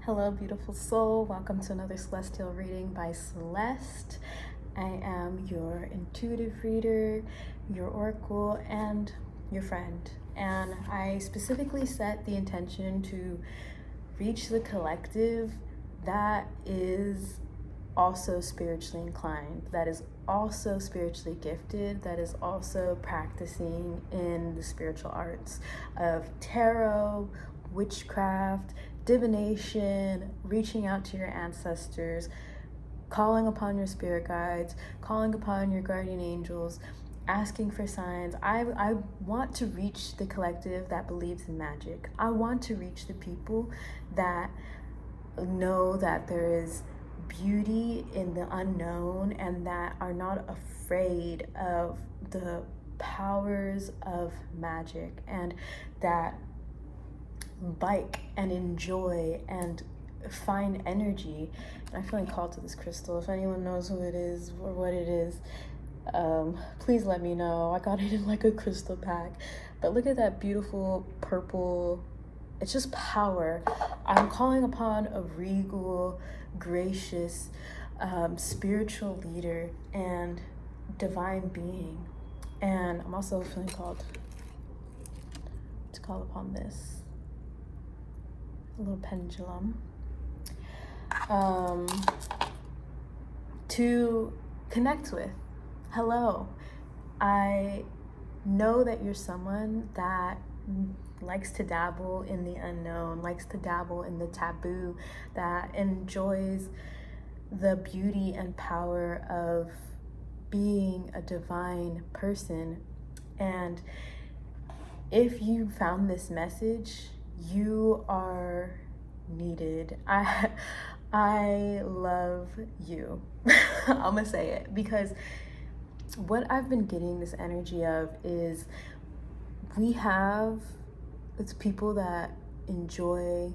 Hello, beautiful soul. Welcome to another celestial reading by Celeste. I am your intuitive reader, your oracle, and your friend. And I specifically set the intention to reach the collective that is also spiritually inclined, that is also spiritually gifted, that is also practicing in the spiritual arts of tarot, witchcraft, divination, reaching out to your ancestors, calling upon your spirit guides, calling upon your guardian angels, asking for signs. I want to reach the collective that believes in magic. I want to reach the people that know that there is beauty in the unknown and that are not afraid of the powers of magic, and that like and enjoy and find energy. And I'm feeling called to this crystal. If anyone knows who it is or what it is, please let me know. I got it in like a crystal pack. But look at that beautiful purple. It's just power. I'm calling upon a regal, gracious, spiritual leader and divine being. And I'm also feeling called to call upon this. A little pendulum, to connect with. Hello, I know that you're someone that likes to dabble in the unknown, likes to dabble in the taboo, that enjoys the beauty and power of being a divine person. And if you found this message, you are needed. I love you. I'm gonna say it, because what I've been getting this energy of is it's people that enjoy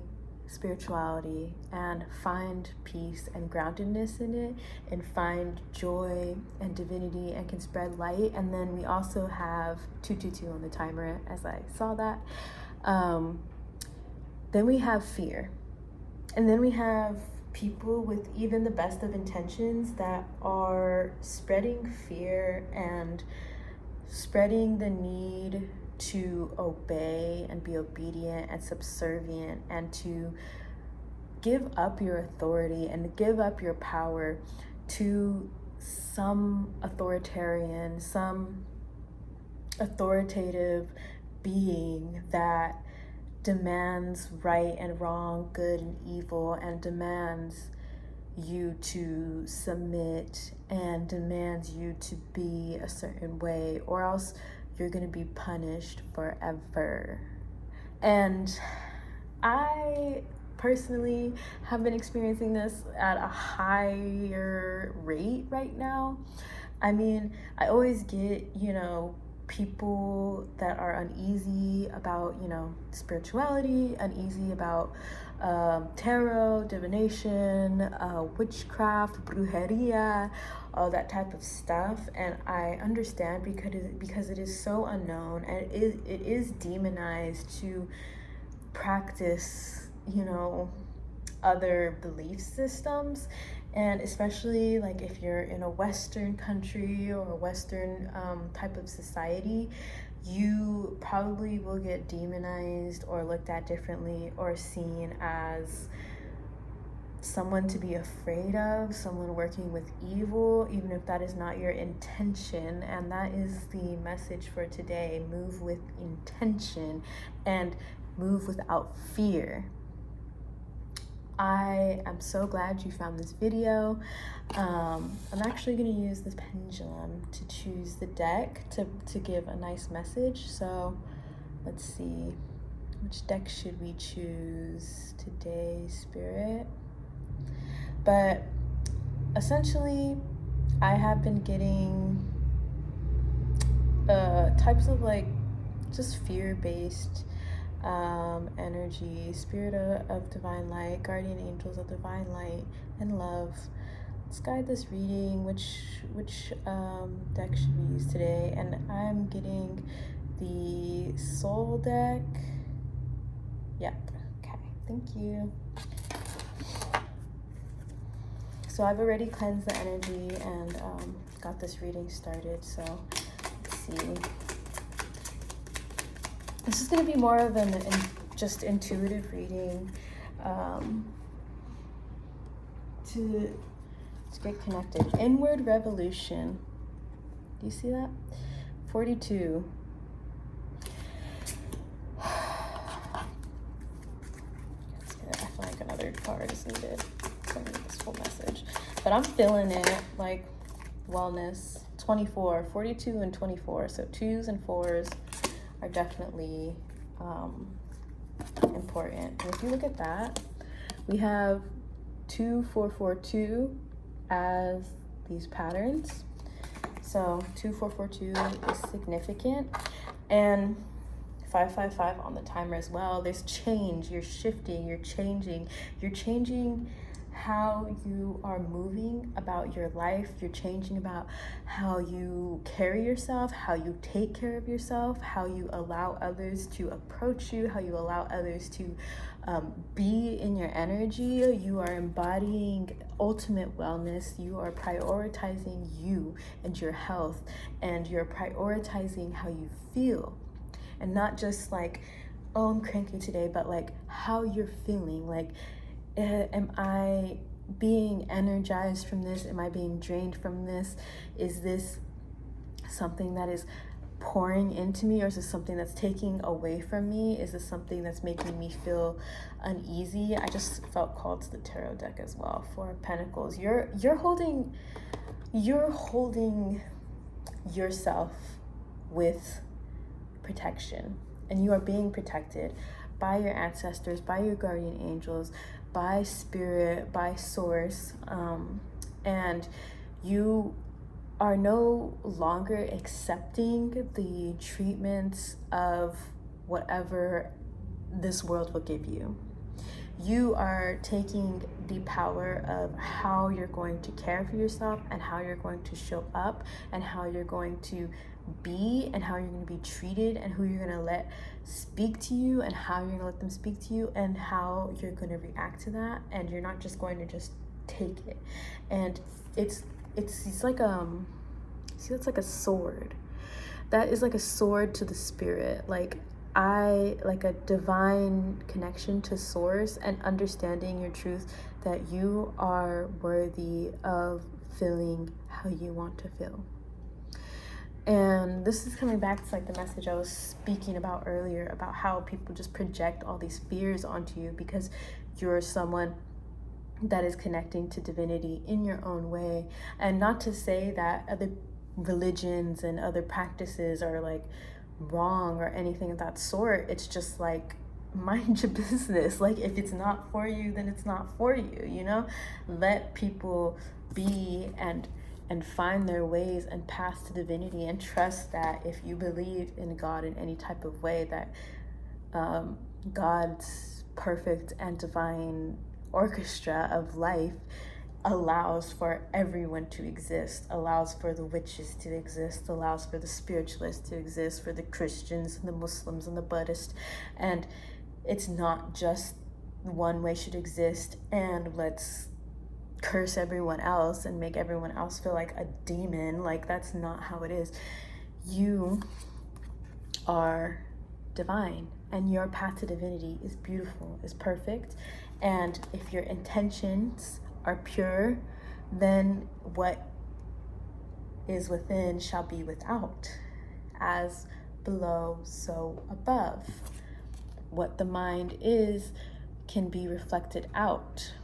spirituality and find peace and groundedness in it and find joy and divinity and can spread light. And then we also have 222 on the timer, as I saw that. Then we have fear. And then we have people with even the best of intentions that are spreading fear and spreading the need to obey and be obedient and subservient, and to give up your authority and give up your power to some authoritarian, some authoritative being that demands right and wrong, good and evil, and demands you to submit and demands you to be a certain way, or else you're going to be punished forever. And I personally have been experiencing this at a higher rate right now. I mean, I always get, people that are uneasy about, spirituality, uneasy about tarot, divination, witchcraft, brujeria, all that type of stuff. And I understand because it is so unknown, and it is demonized to practice, other belief systems. And especially like if you're in a Western country or a Western type of society, you probably will get demonized or looked at differently or seen as someone to be afraid of, someone working with evil, even if that is not your intention. And that is the message for today. Move with intention and move without fear. I am so glad you found this video. I'm actually going to use this pendulum to choose the deck to give a nice message. So let's see, which deck should we choose today, Spirit? But essentially, I have been getting types of like just fear-based energy, spirit of divine light, guardian angels of divine light and love. Let's guide this reading. Which deck should we use today? And I'm getting the soul deck. Yep. Okay, thank you. So I've already cleansed the energy and got this reading started. So let's see. This is going to be more of an just intuitive reading to get connected. Inward revolution. Do you see that? 42. I feel like another card is needed. So I need this full message. But I'm feeling it, like wellness. 24, 42 and 24. So 2s and 4s are definitely important. And if you look at that, we have 2442 as these patterns. So 2442 is significant, and 555 on the timer as well. There's change. You're shifting, you're changing how you are moving about your life. You're changing about how you carry yourself, how you take care of yourself, how you allow others to approach you, how you allow others to be in your energy. You are embodying ultimate wellness. You are prioritizing you and your health, and you're prioritizing how you feel, and not just like, oh, I'm cranky today, but like how you're feeling. Like, am I being energized from this? Am I being drained from this? Is this something that is pouring into me, or is this something that's taking away from me? Is this something that's making me feel uneasy? I just felt called to the tarot deck as well. 4 of Pentacles. You're holding yourself with protection, and you are being protected by your ancestors, by your guardian angels, by spirit, by source, and you are no longer accepting the treatments of whatever this world will give you. You are taking the power of how you're going to care for yourself, and how you're going to show up, and how you're going to be, and how you're going to be treated, and who you're going to let speak to you, and how you're going to let them speak to you, and how you're going to react to that. And you're not just going to just take it. And it's like see, that's like a sword. That is like a sword to the spirit. Like a divine connection to source, and understanding your truth, that you are worthy of feeling how you want to feel. And this is coming back to like the message I was speaking about earlier, about how people just project all these fears onto you because you're someone that is connecting to divinity in your own way. And not to say that other religions and other practices are like wrong or anything of that sort. It's just like, mind your business. Like, if it's not for you, then it's not for you, you know? Let people be and find their ways and path to divinity, and trust that if you believe in God in any type of way, that God's perfect and divine orchestra of life allows for everyone to exist, allows for the witches to exist, allows for the spiritualists to exist, for the Christians and the Muslims and the Buddhists. And it's not just one way should exist and let's curse everyone else and make everyone else feel like a demon. Like, that's not how it is. You are divine, and your path to divinity is beautiful, is perfect. And if your intentions are pure, then what is within shall be without. As below, so above. What the mind is can be reflected out.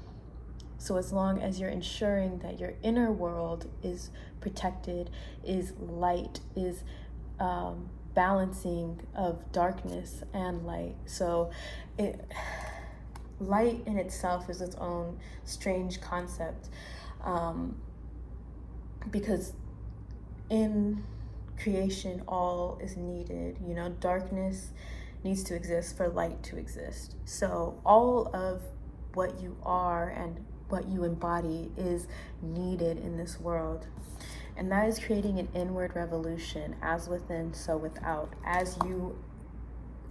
So as long as you're ensuring that your inner world is protected, is light, is balancing of darkness and light. So light in itself is its own strange concept, because in creation all is needed. You know, darkness needs to exist for light to exist. So all of what you are and what you embody is needed in this world. And that is creating an inward revolution, as within, so without. As you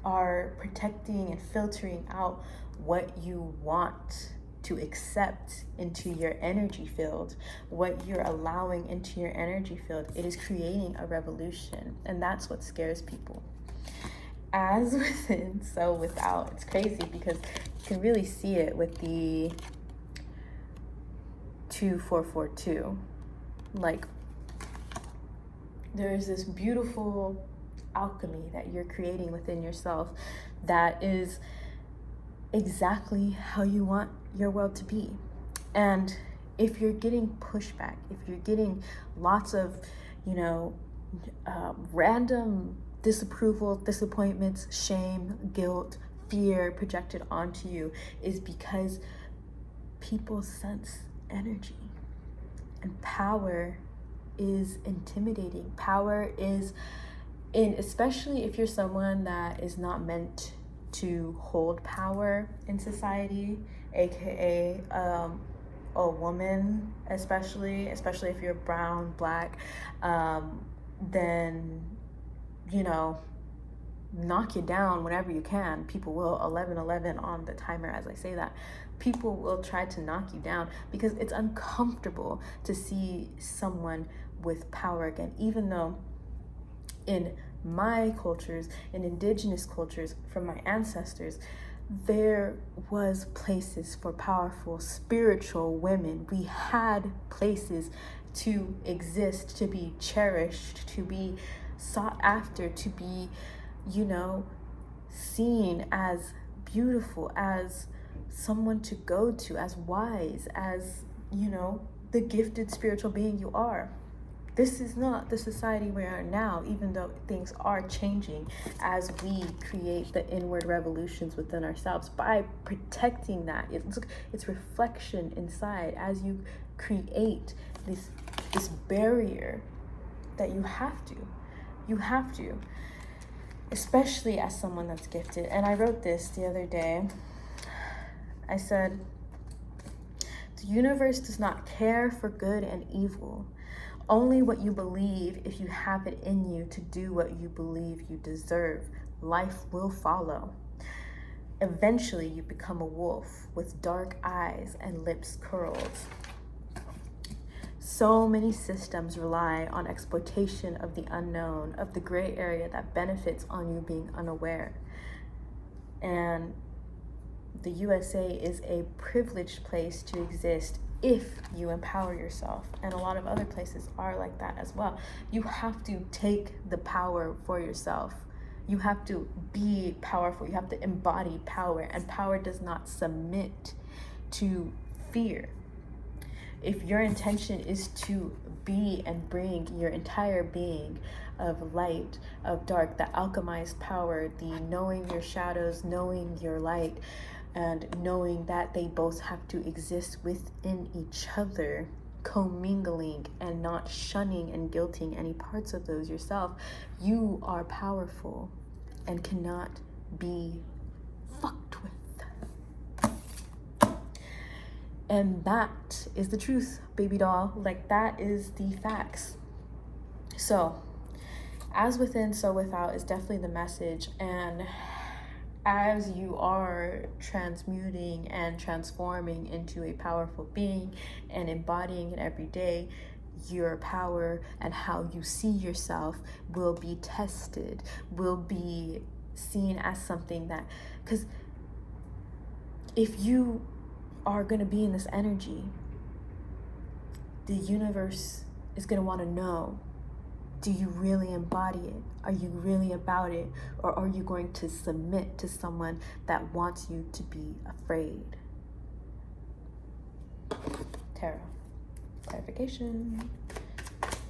are protecting and filtering out what you want to accept into your energy field, what you're allowing into your energy field, it is creating a revolution. And that's what scares people. As within, so without. It's crazy because you can really see it with the 2442. Like, there's this beautiful alchemy that you're creating within yourself that is exactly how you want your world to be. And if you're getting pushback, if you're getting lots of, random disapproval, disappointments, shame, guilt, fear projected onto you, is because people sense energy. And power is intimidating. Power is especially if you're someone that is not meant to hold power in society, aka a woman, especially if you're brown, black, then knock you down whenever you can. People will 11 on the timer as I say that. People will try to knock you down because it's uncomfortable to see someone with power again, even though in my cultures, in indigenous cultures, from my ancestors, there was places for powerful spiritual women. We had places to exist, to be cherished, to be sought after, to be, seen as beautiful, as someone to go to, as wise, as, the gifted spiritual being you are. This is not the society we are now, even though things are changing as we create the inward revolutions within ourselves by protecting that. It's reflection inside as you create this barrier that you have to, especially as someone that's gifted. And I wrote this the other day. I said, the universe does not care for good and evil. Only what you believe. If you have it in you to do what you believe you deserve, life will follow. Eventually, you become a wolf with dark eyes and lips curled. So many systems rely on exploitation of the unknown, of the gray area that benefits on you being unaware. And the USA is a privileged place to exist if you empower yourself. And a lot of other places are like that as well. You have to take the power for yourself. You have to be powerful. You have to embody power. And power does not submit to fear. If your intention is to be and bring your entire being of light, of dark, the alchemized power, the knowing your shadows, knowing your light, and knowing that they both have to exist within each other, commingling and not shunning and guilting any parts of those yourself, you are powerful and cannot be fucked with. And that is the truth, baby doll. Like, that is the facts. So, as within, so without is definitely the message. And as you are transmuting and transforming into a powerful being and embodying it every day, your power and how you see yourself will be tested, will be seen as something that, because if you are going to be in this energy, the universe is going to want to know, do you really embody it? Are you really about it? Or are you going to submit to someone that wants you to be afraid? Tarot. Clarification.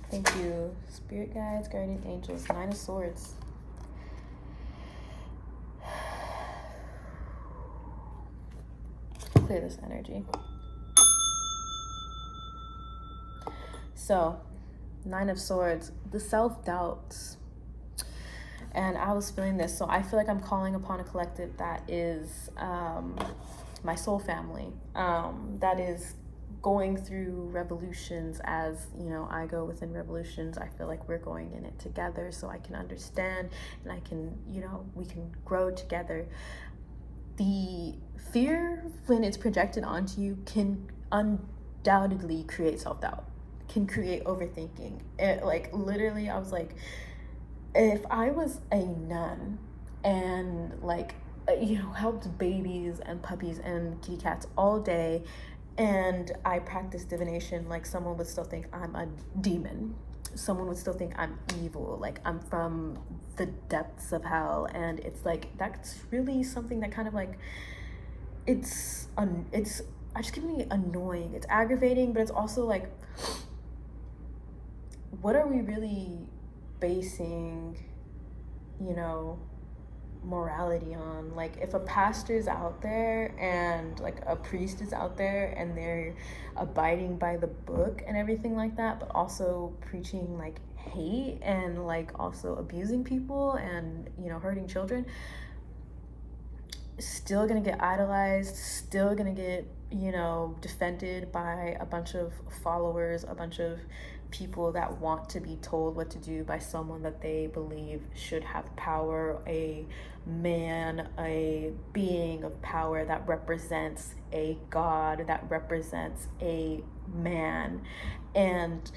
Thank you. Spirit guides, guardian angels, 9 of Swords. Clear this energy. So, 9 of Swords, the self-doubts. And I was feeling this. So I feel like I'm calling upon a collective that is my soul family, that is going through revolutions as, I go within revolutions. I feel like we're going in it together so I can understand and I can, we can grow together. the fear, when it's projected onto you, can undoubtedly create self-doubt, can create overthinking. Like, literally, I was like, if I was a nun and, like, helped babies and puppies and kitty cats all day, and I practiced divination, like, someone would still think I'm a demon. Someone would still think I'm evil, like I'm from the depths of hell. And it's like, that's really something that kind of, like, it's I just keep me annoying. It's aggravating, but it's also like, what are we really basing, morality on? Like, if a pastor's out there and, like, a priest is out there and they're abiding by the book and everything like that, but also preaching, like, hate and, like, also abusing people and, hurting children, still gonna get idolized, still gonna get, defended by a bunch of followers, a bunch of people that want to be told what to do by someone that they believe should have power, a man, a being of power that represents a god, that represents a man. And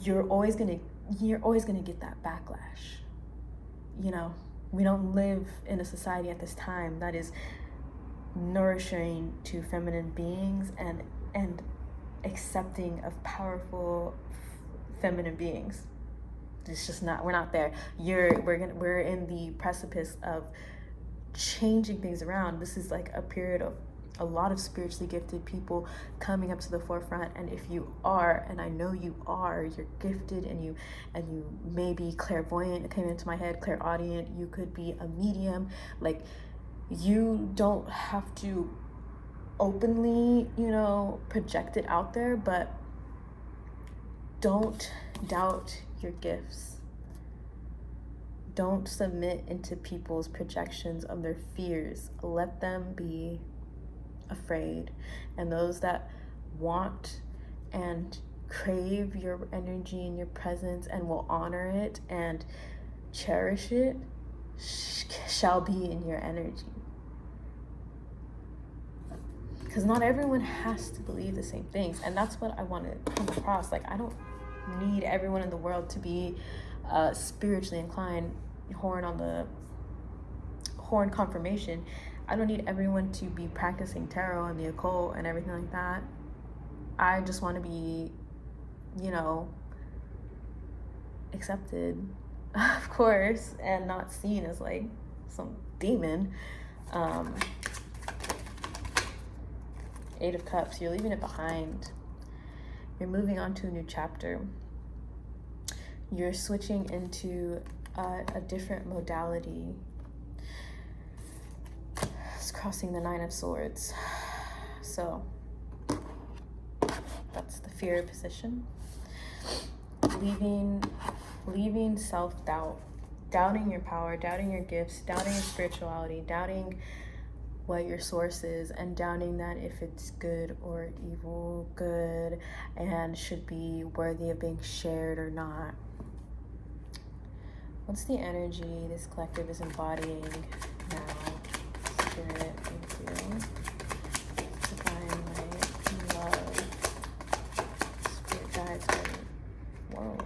you're always gonna get that backlash. We don't live in a society at this time that is nourishing to feminine beings and accepting of powerful feminine beings. It's just not, we're not there. We're in the precipice of changing things around. This is like a period of a lot of spiritually gifted people coming up to the forefront. And if you are, and I know you are, you're gifted, and you may be clairvoyant. It came into my head, clairaudient. You could be a medium. Like, you don't have to openly, project it out there, but don't doubt your gifts. Don't submit into people's projections of their fears. Let them be afraid. And those that want and crave your energy and your presence and will honor it and cherish it shall be in your energy. Because not everyone has to believe the same things. And that's what I want to come across. Like, I don't need everyone in the world to be spiritually inclined, horn confirmation. I don't need everyone to be practicing tarot and the occult and everything like that. I just want to be, accepted, of course, and not seen as, like, some demon. Eight of Cups, you're leaving it behind. You're moving on to a new chapter. You're switching into a different modality. It's crossing the Nine of Swords. So that's the fear position. Leaving self-doubt, doubting your power, doubting your gifts, doubting your spirituality, doubting what your source is, and doubting that if it's good or evil, good and should be worthy of being shared or not. What's the energy this collective is embodying now? Spirit, thank you. Divine light, love, spirit guides, whoa.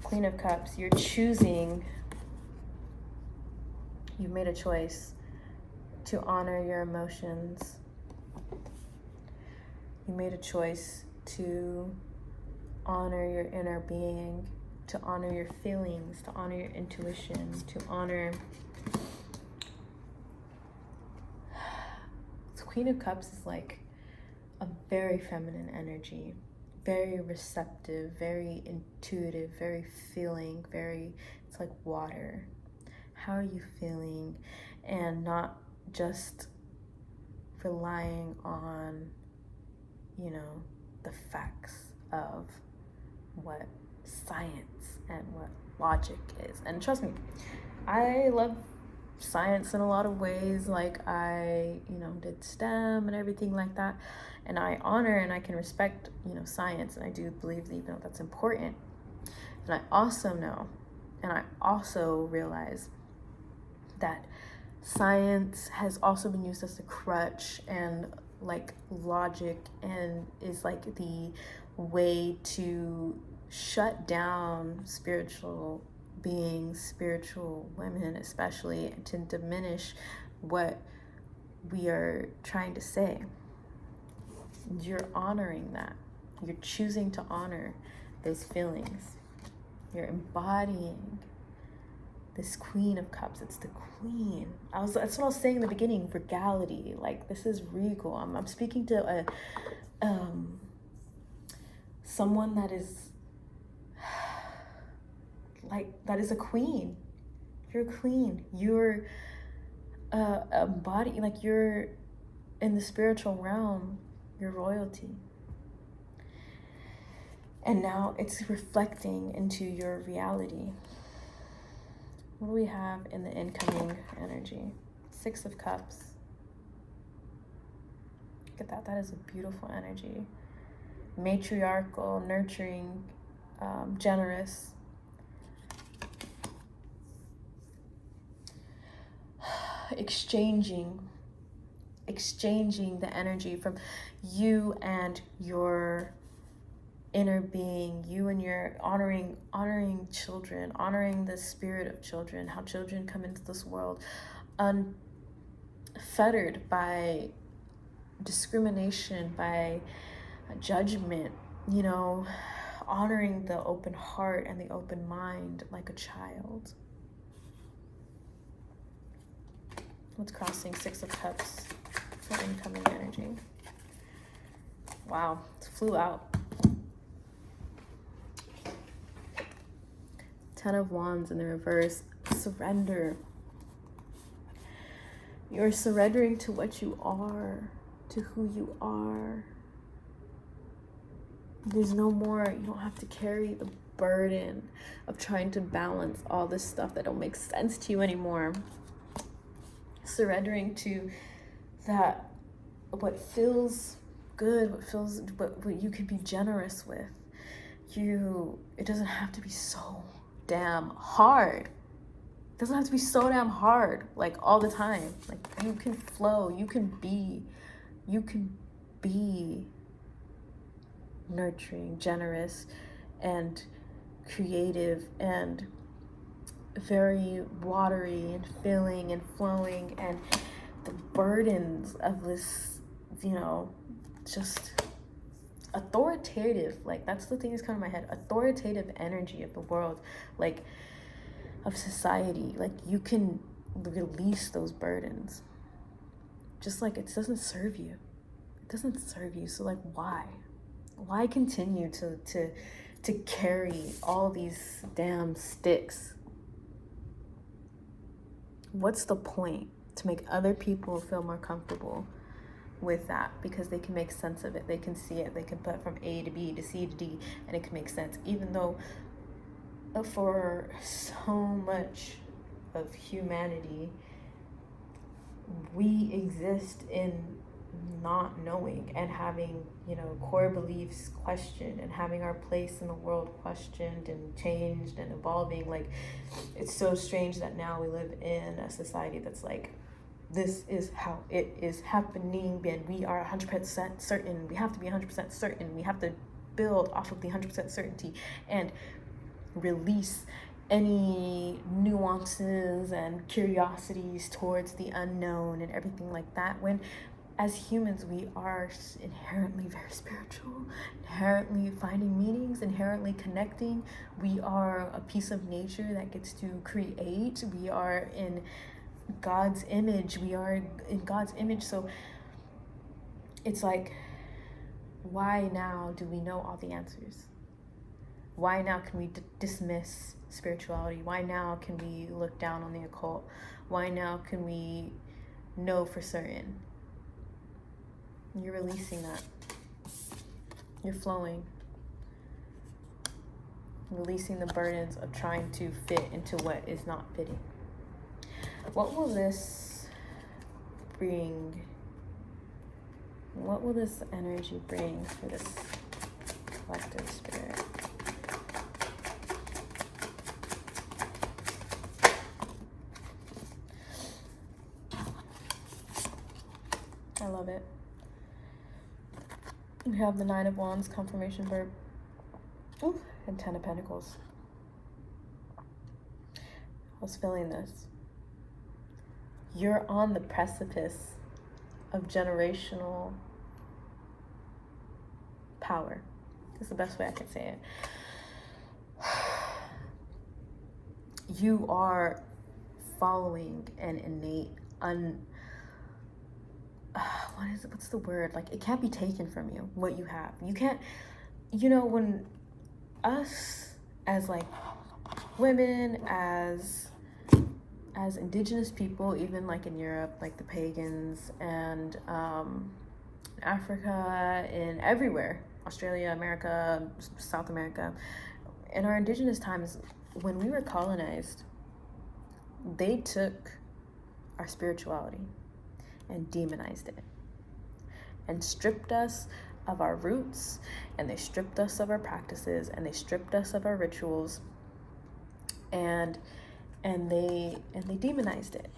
Queen of Cups, you're choosing, you've made a choice to honor your emotions. You made a choice to honor your inner being, to honor your feelings, to honor your intuition, to honor. The Queen of Cups is like a very feminine energy, very receptive, very intuitive, very feeling, it's like water. How are you feeling? And not just relying on, the facts of what science and what logic is. And trust me, I love science in a lot of ways. Like, I, did STEM and everything like that. And I honor and I can respect, science. And I do believe that, that's important. And I also know, and I also realize that Science has also been used as a crutch and like logic, and is like the way to shut down spiritual beings, spiritual women especially, to diminish what we are trying to say. You're honoring that. You're choosing to honor those feelings. You're embodying this Queen of Cups. It's the Queen. That's what I was saying in the beginning. Regality. Like, this is regal. I'm speaking to someone that is like, that is a queen. You're a queen. You're a body. Like, you're in the spiritual realm. You're royalty. And now it's reflecting into your reality. What do we have in the incoming energy? 6 of Cups. Look at that. That is a beautiful energy. Matriarchal, nurturing, generous. Exchanging the energy from you and your inner being, you and your honoring children, honoring the spirit of children, how children come into this world unfettered by discrimination, by judgment, you know, honoring the open heart and the open mind like a child. What's crossing 6 of Cups for incoming energy? Wow, it flew out. 10 of Wands in the reverse. Surrender. You're surrendering to what you are, to who you are. There's no more, you don't have to carry the burden of trying to balance all this stuff that don't make sense to you anymore. Surrendering to that, what feels good, what you could be generous with. It doesn't have to be so damn hard. It doesn't have to be so damn hard, like, all the time. Like, you can flow, you can be nurturing, generous, and creative, and very watery and filling and flowing, and the burdens of this, you know, just authoritative, like, that's the thing that's coming to my head, authoritative energy of the world, like, of society. Like, you can release those burdens. Just like, it doesn't serve you. It doesn't serve you. So, like, why continue to carry all these damn sticks? What's the point? To make other people feel more comfortable with that, because they can make sense of it, they can see it, they can put from A to B to C to D, and it can make sense, even though for so much of humanity we exist in not knowing and having, you know, core beliefs questioned, and having our place in the world questioned and changed and evolving. Like, it's so strange that now we live in a society that's like, this is how it is happening, and we are 100% certain. We have to be 100% certain. We have to build off of the 100% certainty and release any nuances and curiosities towards the unknown and everything like that, when as humans we are inherently very spiritual, inherently finding meanings, inherently connecting. We are a piece of nature that gets to create. We are in God's image. We are in God's image. So it's like, why now do we know all the answers? Why now can we dismiss spirituality? Why now can we look down on the occult? Why now can we know for certain? You're releasing that. You're flowing. Releasing the burdens of trying to fit into what is not fitting. What will this bring? What will this energy bring for this collective spirit? I love it. We have the Nine of Wands, confirmation verb. Ooh, and Ten of Pentacles. I was feeling this. You're on the precipice of generational power. That's the best way I can say it. You are following an innate what's the word? Like, it can't be taken from you, what you have. You can't, when us as like women, as indigenous people, even like in Europe, like the pagans, and Africa, and everywhere, Australia, America, South America, in our indigenous times, when we were colonized, they took our spirituality and demonized it and stripped us of our roots, and they stripped us of our practices, and they stripped us of our rituals, and they demonized it,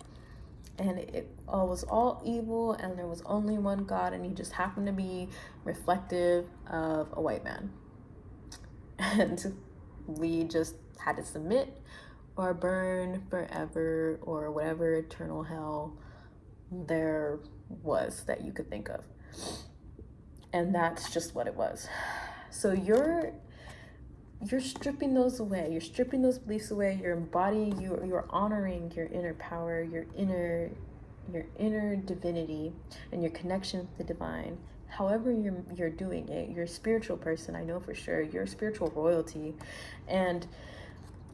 and it was all evil, and there was only one God, and he just happened to be reflective of a white man, and we just had to submit or burn forever, or whatever eternal hell there was that you could think of. And that's just what it was. So you're stripping those away. You're stripping those beliefs away. You're embodying, you're honoring your inner power, your inner divinity, and your connection with the divine. However you're doing it, you're a spiritual person, I know for sure. You're a spiritual royalty. And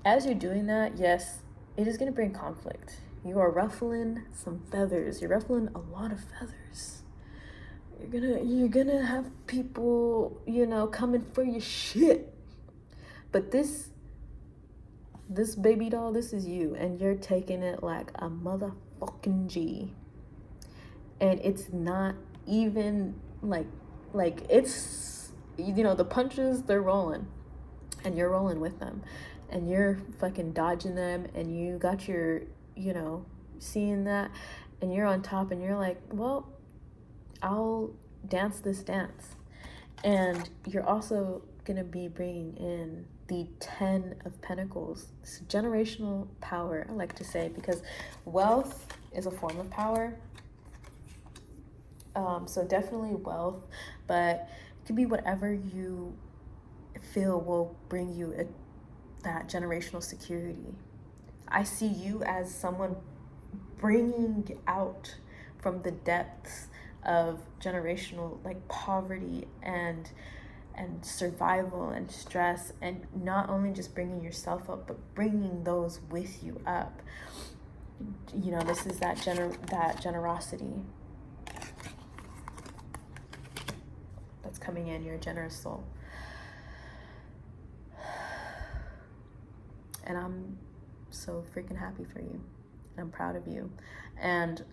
as you're doing that, yes, it is going to bring conflict. You are ruffling some feathers. You're ruffling a lot of feathers. You're gonna have people, coming for your shit. But this baby doll, this is you, and you're taking it like a motherfucking G. And it's not even like it's, the punches, they're rolling, and you're rolling with them, and you're fucking dodging them, and you got your, seeing that, and you're on top, and you're like, well, I'll dance this dance. And you're also gonna be bringing in the 10 of Pentacles. It's generational power, I like to say, because wealth is a form of power. So definitely wealth, but it could be whatever you feel will bring you that generational security. I see you as someone bringing out from the depths of generational, like, poverty and survival and stress, and not only just bringing yourself up, but bringing those with you up. This is that generosity that's coming in. You're a generous soul, and I'm so freaking happy for you, and I'm proud of you, and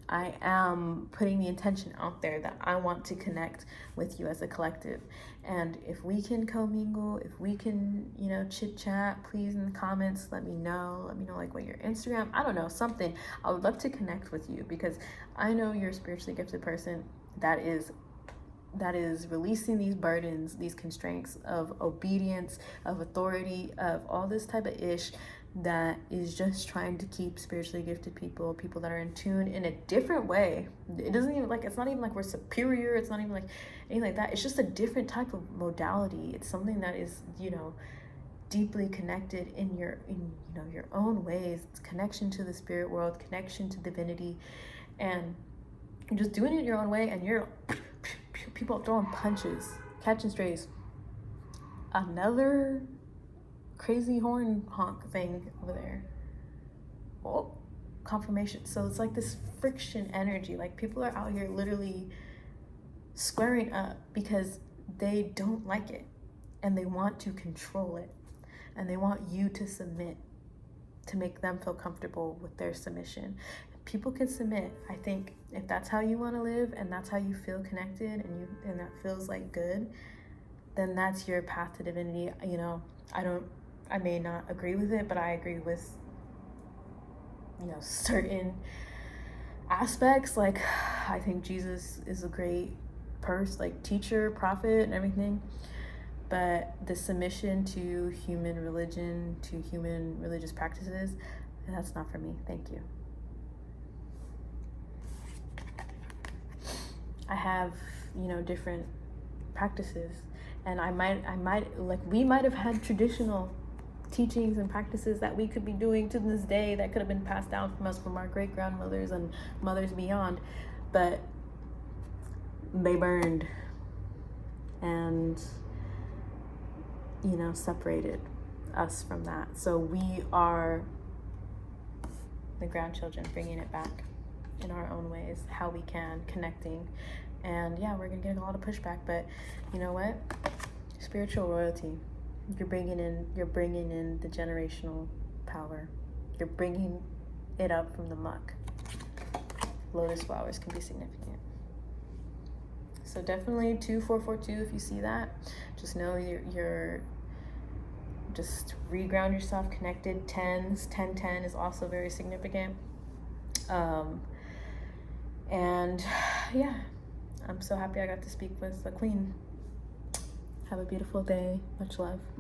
I am putting the intention out there that I want to connect with you as a collective. And if we can commingle, if we can, chit chat, please, in the comments, let me know, like, what your Instagram, I don't know, something. I would love to connect with you, because I know you're a spiritually gifted person that is releasing these burdens, these constraints of obedience, of authority, of all this type of ish that is just trying to keep spiritually gifted people that are in tune in a different way. It doesn't even, like, it's not even like we're superior. It's not even like anything like that. It's just a different type of modality. It's something that is, deeply connected in your own ways. It's connection to the spirit world, connection to divinity, and you're just doing it your own way, and you're people throwing punches, catching strays. Another crazy horn honk thing over there. Oh, confirmation. So it's like this friction energy. Like, people are out here literally squaring up because they don't like it, and they want to control it, and they want you to submit to make them feel comfortable with their submission. People can submit. I think if that's how you want to live, and that's how you feel connected, and that feels like good, then that's your path to divinity. I may not agree with it, but I agree with certain aspects, like I think Jesus is a great like teacher, prophet, and everything. But the submission to human religion, to human religious practices, that's not for me. Thank you. I have, different practices, and I might like we might have had traditional teachings and practices that we could be doing to this day that could have been passed down from us from our great grandmothers and mothers beyond, but they burned and separated us from that. So we are the grandchildren bringing it back in our own ways, how we can, connecting. And yeah, we're gonna get a lot of pushback, but you know what? Spiritual royalty. You're bringing in the generational power. You're bringing it up from the muck. Lotus flowers can be significant. So definitely 2442, if you see that, just know you're just reground yourself connected. 1010 is also very significant. And yeah, I'm so happy I got to speak with the queen. Have a beautiful day. Much love.